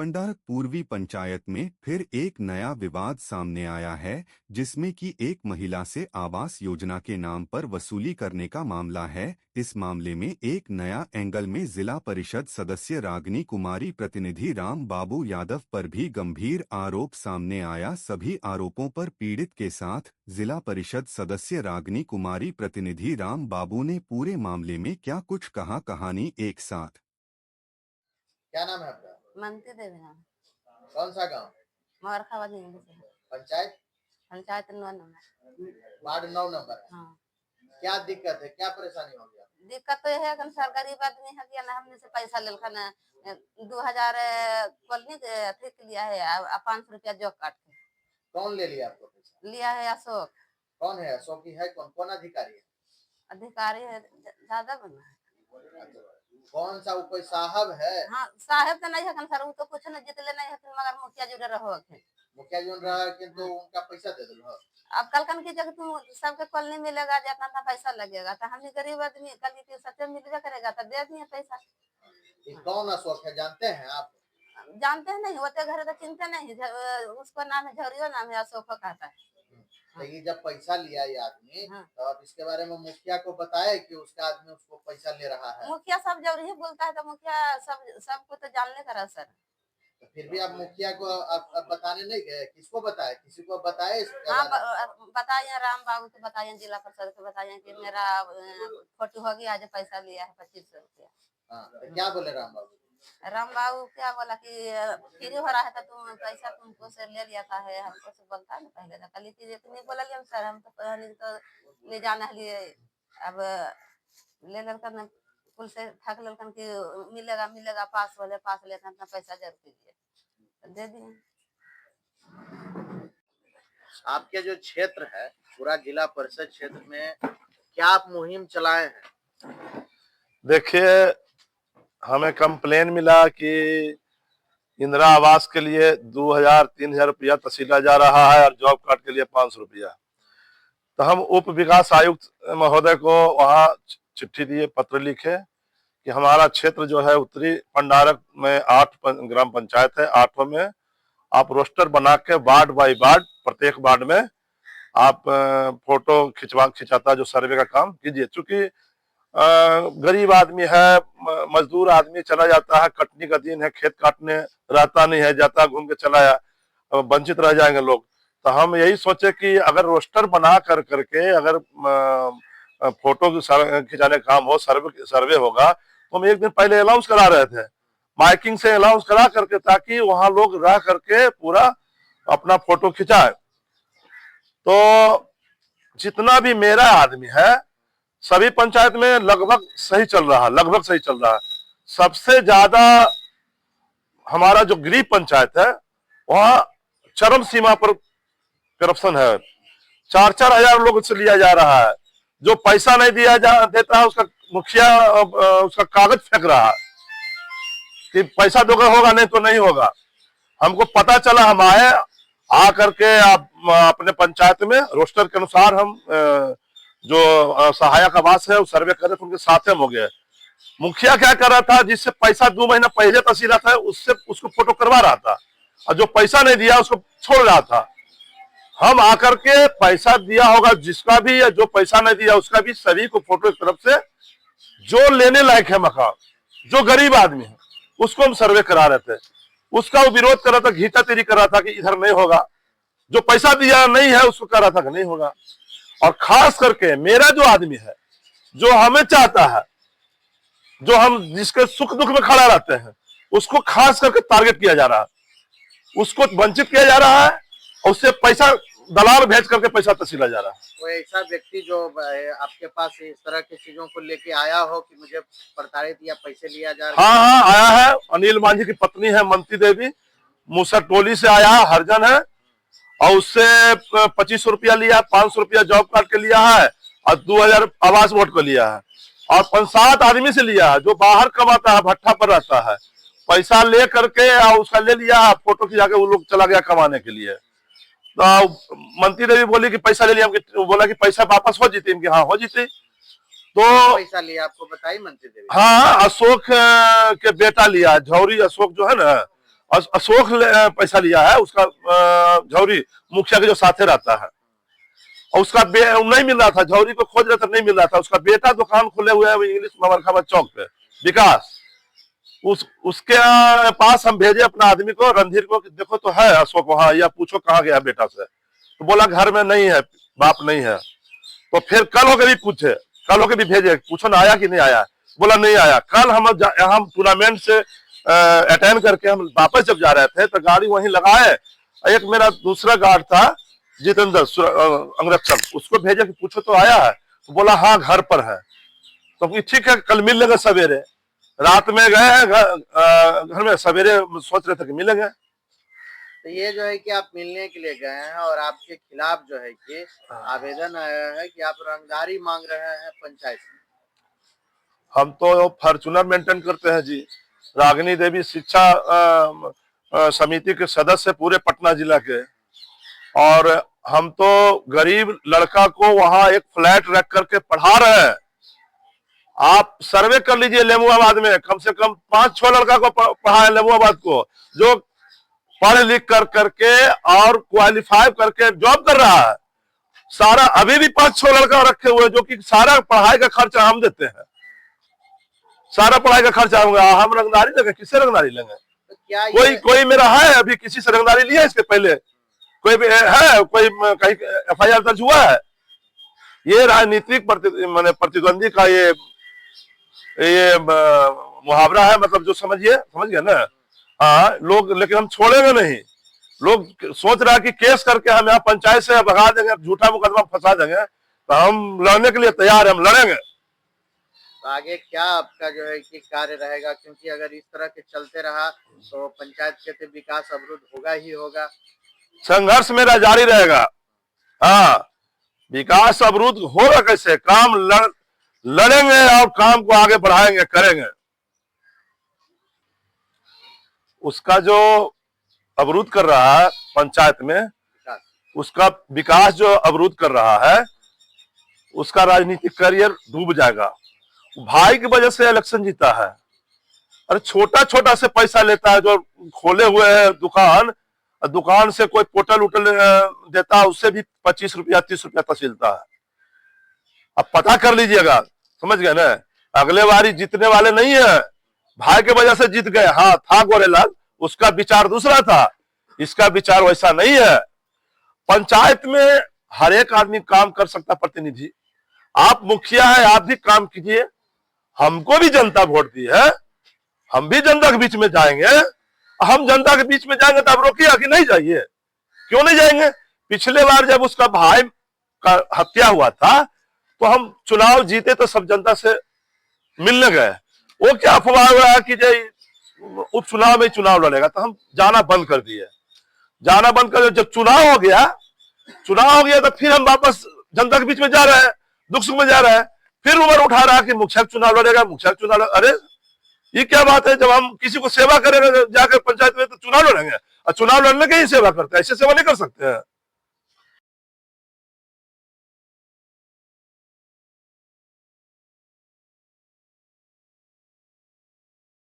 पंडारक पूर्वी पंचायत में फिर एक नया विवाद सामने आया है, जिसमें कि एक महिला से आवास योजना के नाम पर वसूली करने का मामला है। इस मामले में एक नया एंगल में जिला परिषद सदस्य रागिनी कुमारी प्रतिनिधि राम बाबू यादव पर भी गंभीर आरोप सामने आया। सभी आरोपों पर पीड़ित के साथ जिला परिषद सदस्य रागिनी कुमारी प्रतिनिधि राम बाबू ने पूरे मामले में क्या कुछ कहा, कहानी एक साथ। क्या नाम है आपका? मनती देवी नाम। कौन सा गांव? मगरखाबाद इंग्लिश है। Panchayat? Panchayat 9 number. Ward 9 number. हाँ। क्या दिक्कत है, क्या परेशानी हो गया? दिक्कत तो यह है कि सर गरीब आदमी है कि ना, हमने से पैसा लेलखन 2000 कॉलोनी के लिया है, 500 रुपया जॉब काट के। कौन ले लिया आपको पैसा? लिया है अशोक। कौन है अशोक? है कौन कौन अधिकारी है? अधिकारी है ज्यादा बना है। कौन सा? वो कोई साहब है? हाँ, साहब तो नहीं है सर, वो तो कुछ नहीं जितले नहीं है, मगर मुखिया जी रहो। मुखिया जी रहा है, किंतु उनका पैसा दे दो। अब कल की जगह तुम सबके कॉलोनी मिलेगा, जितना पैसा लगेगा, तो हम गरीब आदमी कल की सच मिलवे करेगा तो दे दिए पैसा। कौन अशोक है, जानते हैं आप? जानते हैं नहीं, होते घर तो चिंता नहीं। उसका नाम है झरियो, नाम है अशोक कहता है। तो ये जब पैसा लिया ये आदमी, हाँ। तो आप इसके बारे में मुखिया को बताए कि उसका आदमी उसको पैसा ले रहा है? मुखिया सब जब ही बोलता है तो मुखिया सबको तो जानने का सर। तो फिर भी आप मुखिया को आप बताने नहीं गए? किसको बताए? किसी को बताए? हाँ, बताइए राम बाबू को बताइए, जिला परिषद को बताइए कि मेरा फोटो होगी, आज पैसा लिया है 2500 रुपया। हाँ, तो क्या बोले राम बाबू? राम बाबू क्या बोला कि फ्री हो रहा है तो तुम पैसा तुमको से ले लिया था, है हमको से बोलता है ना पहले तो कल की इतनी बोला लिया सर, हम तो ले जाना है लिए। अब ले ललकन कुल से थक ललकन कि मिलेगा मिलेगा, पास वाले पास लेते हैं, पैसा जरूर कीजिए तो दे दिए। आपके जो क्षेत्र है, पूरा जिला परिषद क्षेत्र में क्या आप मुहिम चलाए हैं? देखिए, हमें कंप्लेन मिला कि इंदिरा आवास के लिए 2000-3000 रुपया तसीला जा रहा है और जॉब कार्ड के लिए 500 रुपया। तो हम उप विकास आयुक्त महोदय को वहाँ चिट्ठी दिए, पत्र लिखे कि हमारा क्षेत्र जो है उत्तरी पंडारक में 8 ग्राम पंचायत है, 8 में आप रोस्टर बना के वार्ड बाई वार्ड, प्रत्येक वार्ड में आप फोटो खिंचाता जो सर्वे का काम कीजिए। चूंकि गरीब आदमी है, मजदूर आदमी चला जाता है, कटनी का दिन है, खेत काटने रहता नहीं है, जाता घूम के चला आया, वंचित रह जाएंगे लोग। तो हम यही सोचे कि अगर रोस्टर बना करके अगर फोटो खिंचाने का काम हो, सर्वे होगा, तो हम एक दिन पहले अनाउंस करा रहे थे, माइकिंग से अनाउंस करा करके, ताकि वहां लोग रह करके पूरा अपना फोटो खिंचाए। तो जितना भी मेरा आदमी है सभी पंचायत में लगभग सही चल रहा है। सबसे ज्यादा हमारा जो गरीब पंचायत है वहां चरम सीमा पर करप्शन है। 4-4 हजार लोग से लिया जा रहा है। जो पैसा नहीं देता है उसका मुखिया उसका कागज फेंक रहा है कि पैसा दोगे होगा, नहीं तो नहीं होगा। हमको पता चला, हम आए, आ करके आप अपने पंचायत में रोस्टर के अनुसार हम जो सहायक आवास है वो सर्वे कर रहे थे, उनके साथ हम हो गए। मुखिया क्या कर रहा था, जिससे पैसा 2 महीना पहले तसीला था उससे उसको फोटो करवा रहा था, और जो पैसा नहीं दिया उसको छोड़ रहा था। हम आकर के पैसा दिया होगा जिसका भी, या जो पैसा नहीं दिया उसका भी, सभी को फोटो एक तरफ से, जो लेने लायक है मकान, जो गरीब आदमी है उसको हम सर्वे करा रहे थे। उसका वो विरोध कर रहा था, घीचा तेरी कर रहा था कि इधर नहीं होगा। जो पैसा दिया नहीं है उसको कर रहा था कि नहीं होगा। और खास करके मेरा जो आदमी है, जो हमें चाहता है, जो हम जिसके सुख दुख में खड़ा रहते हैं, उसको खास करके टारगेट किया जा रहा है, उसको वंचित किया जा रहा है, और उससे पैसा दलाल भेज करके पैसा तसीला जा रहा है। कोई ऐसा व्यक्ति जो आपके पास इस तरह की चीजों को लेके आया हो कि मुझे प्रताड़ित या पैसे लिया जा रहा है? हाँ, आया है। अनिल मांझी की पत्नी है मनती देवी, मूसा टोली से आया, हरजन है, और उससे 2500 रुपया लिया, 500 रुपया जॉब कार्ड के लिया है, और 2000 आवास वोट को लिया है, और 5-7 आदमी से लिया है जो बाहर कमाता है, भट्ठा पर रहता है। पैसा ले करके उसका ले लिया, फोटो खिंचा के वो लोग चला गया कमाने के लिए। तो मंत्री देवी बोली कि पैसा ले लिया, बोला कि पैसा वापस हो जीते, हाँ हो जीते। तो पैसा लिया आपको बताई मंत्री देवी? हाँ, अशोक के बेटा लिया, झौरी अशोक जो है ना, अशोक पैसा लिया है उसका, झौरी मुखिया के जो साथे रहता है, और उसका नहीं मिल रहा था, झौरी को खोज रहे थे, नहीं मिल रहा था। उसका बेटा दुकान खोले हुए है इंग्लिश मरखाबाद चौक पे, विकास। उसके पास हम भेजे अपना आदमी को, रणधीर को, देखो तो है अशोक वहां, या पूछो कहाँ गया बेटा से। तो बोला घर में नहीं है, बाप नहीं है। तो फिर कल होकर भी पूछे, कल होकर भी भेजे, पूछो ना आया कि नहीं आया। बोला नहीं आया। कल हम टूर्नामेंट से अटेंड करके हम वापस जब जा रहे थे तो गाड़ी वहीं लगाए, एक मेरा दूसरा गार्ड था जितेंद्र अंगरक्षक, उसको भेजे कि पूछो तो आया है। तो बोला हाँ घर पर है। तो ठीक है कल मिल लेंगे सवेरे। रात में गए हैं घर में, सवेरे सोच रहे थे कि मिलेंगे। तो ये जो है कि आप मिलने के लिए गए हैं और आपके खिलाफ जो है कि आवेदन आया है कि आप रंगदारी मांग रहे हैं पंचायत में। हम तो फॉर्चूनर मेंटेन करते हैं जी, रागिनी देवी शिक्षा समिति के सदस्य पूरे पटना जिला के, और हम तो गरीब लड़का को वहां एक फ्लैट रख करके पढ़ा रहे हैं। आप सर्वे कर लीजिए लेमुआबाद में, कम से कम 5-6 लड़का को पढ़ा है लेमुआबाद को, जो पढ़ लिख कर करके और क्वालिफाई करके जॉब कर रहा है। सारा अभी भी 5-6 लड़का रखे हुए जो कि सारा पढ़ाई का खर्चा हम देते हैं, सारा पढ़ाई का खर्चा होगा। हम रंगदारी लेंगे, किससे रंगदारी लेंगे? तो क्या कोई मेरा है अभी किसी से रंगदारी लिया इसके पहले? कोई है? कोई कहीं FIR दर्ज हुआ है? ये राजनीतिक प्रतिद्वंदी का ये मुहावरा है, मतलब जो समझ गया ना। हाँ लोग, लेकिन हम छोड़ेंगे नहीं। लोग सोच रहा है कि केस करके हम यहाँ पंचायत से भगा देंगे, झूठा मुकदमा फंसा देंगे, तो हम लड़ने के लिए तैयार है, हम लड़ेंगे। तो आगे क्या आपका जो है कि कार्य रहेगा, क्योंकि अगर इस तरह के चलते रहा तो पंचायत क्षेत्र विकास अवरुद्ध होगा ही होगा। संघर्ष मेरा जारी रहेगा। हाँ, विकास अवरुद्ध होगा कैसे? काम लड़ेंगे और काम को आगे बढ़ाएंगे, करेंगे। उसका जो अवरुद्ध कर रहा है पंचायत में, उसका विकास जो अवरुद्ध कर रहा है, उसका राजनीतिक करियर डूब जाएगा। भाई की वजह से इलेक्शन जीता है। अरे छोटा छोटा से पैसा लेता है, जो खोले हुए है दुकान से कोई पोटल उटल देता है, उससे भी 25 रुपया 30 रुपया तहसीलता है। अब पता कर लीजिएगा, समझ गए ना। अगले बारी जीतने वाले नहीं है, भाई के वजह से जीत गए। हाँ था गोरेलाल, उसका विचार दूसरा था, इसका विचार वैसा नहीं है। पंचायत में हर एक आदमी काम कर सकता प्रतिनिधि। आप मुखिया है, आप भी काम कीजिए। हमको भी जनता वोट दी है, हम भी जनता के बीच में जाएंगे। हम जनता के बीच में जाएंगे तो आप रोकिए कि नहीं जाइए? क्यों नहीं जाएंगे? पिछले बार जब उसका भाई का हत्या हुआ था तो हम चुनाव जीते तो सब जनता से मिलने गए। वो क्या अफवाह हुआ है कि उपचुनाव में चुनाव लड़ेगा, तो हम जाना बंद कर दिए। जाना बंद कर, जब चुनाव हो गया तो फिर हम वापस जनता के बीच में जा रहे हैं, दुख सुख में जा रहे हैं। फिर उम्र उठा रहा है कि मुखिया चुनाव लड़ेगा, मुखिया चुनाव। अरे ये क्या बात है? जब हम किसी को सेवा करेंगे जाकर पंचायत में तो चुनाव लड़ेंगे, और चुनाव लड़ने की ही सेवा करते हैं, ऐसे सेवा नहीं कर सकते हैं।